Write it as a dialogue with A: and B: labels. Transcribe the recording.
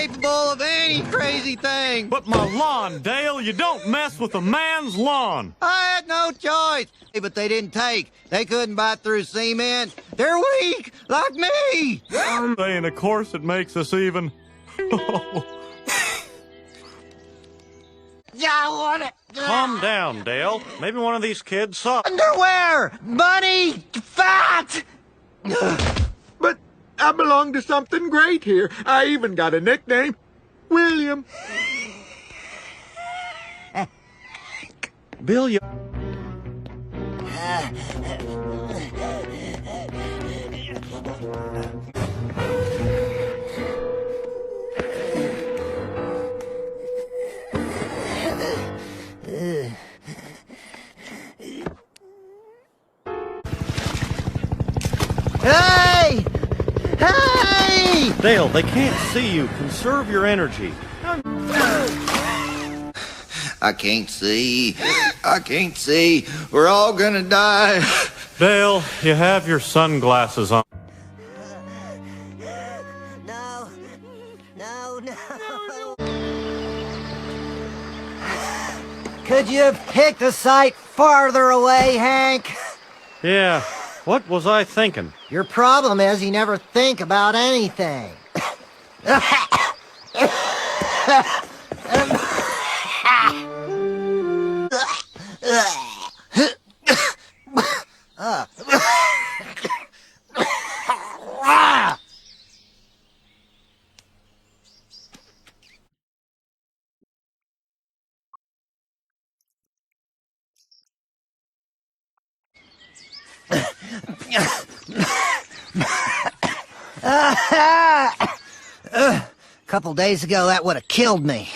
A: Capable of any crazy thing.
B: But my lawn, Dale, you don't mess with a man's lawn.
A: I had no choice. But they didn't take. They couldn't bite through cement. They're weak, like me.
B: And of course it makes us even.
A: Yeah, I want it.
B: Calm down, Dale. Maybe one of these kids saw.
A: Underwear! Bunny! Fat!
C: But I belong to something great here. I even got a nickname. William.
B: Bill, you.
A: Hey! Hey!
B: Dale, they can't see you. Conserve your energy.
A: I can't see. I can't see. We're all gonna die.
B: Dale, you have your sunglasses on.
D: No. No, no.
A: Could you have picked a site farther away, Hank?
B: Yeah, what was I thinking?
A: Your problem is you never think about anything. A couple days ago, that would have killed me.